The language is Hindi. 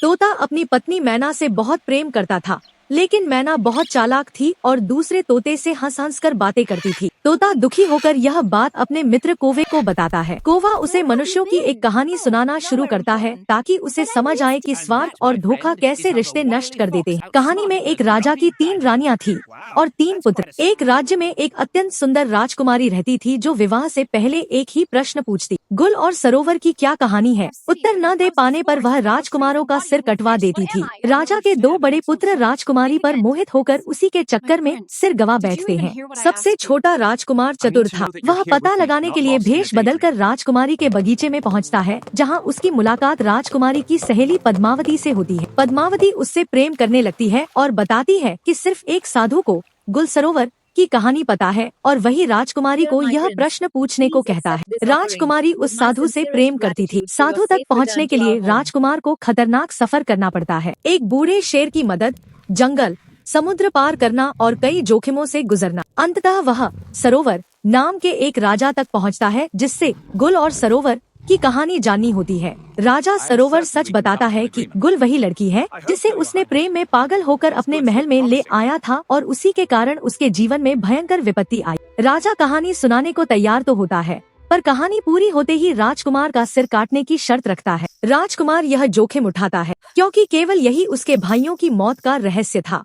तोता अपनी पत्नी मैना से बहुत प्रेम करता था, लेकिन मैना बहुत चालाक थी और दूसरे तोते से हंस हंस कर बातें करती थी। तोता दुखी होकर यह बात अपने मित्र कौवे को बताता है। कौवा उसे मनुष्यों की एक कहानी सुनाना शुरू करता है ताकि उसे समझ आए कि स्वार्थ और धोखा कैसे रिश्ते नष्ट कर देते हैं। कहानी में एक राजा की 3 रानियां थी और 3 पुत्र। एक राज्य में एक अत्यंत सुंदर राजकुमारी रहती थी जो विवाह से पहले एक ही प्रश्न पूछती, गुल और सरोवर की क्या कहानी है। उत्तर न दे पाने पर वह राजकुमारों का सिर कटवा देती थी। राजा के 2 बड़े पुत्र राजकुमारी पर मोहित होकर उसी के चक्कर में सिर गवा बैठते हैं। सबसे छोटा राजकुमार चतुर था। वह पता लगाने के लिए भेष बदलकर राजकुमारी के बगीचे में पहुंचता है, जहां उसकी मुलाकात राजकुमारी की सहेली पद्मावती से होती है। पद्मावती उससे प्रेम करने लगती है और बताती है कि सिर्फ एक साधु को गुल सरोवर की कहानी पता है और वही राजकुमारी को यह प्रश्न पूछने को कहता है। राजकुमारी उस साधु से प्रेम करती थी। साधु तक पहुंचने के लिए राजकुमार को खतरनाक सफर करना पड़ता है। एक बूढ़े शेर की मदद, जंगल, समुद्र पार करना और कई जोखिमों से गुजरना। अंततः वह सरोवर नाम के एक राजा तक पहुंचता है, जिससे गुल और सरोवर की कहानी जाननी होती है। राजा सरोवर सच बताता है कि गुल वही लड़की है जिसे उसने प्रेम में पागल होकर अपने महल में ले आया था और उसी के कारण उसके जीवन में भयंकर विपत्ति आई। राजा कहानी सुनाने को तैयार तो होता है, पर कहानी पूरी होते ही राजकुमार का सिर काटने की शर्त रखता है। राजकुमार यह जोखिम उठाता है क्योंकि केवल यही उसके भाइयों की मौत का रहस्य था।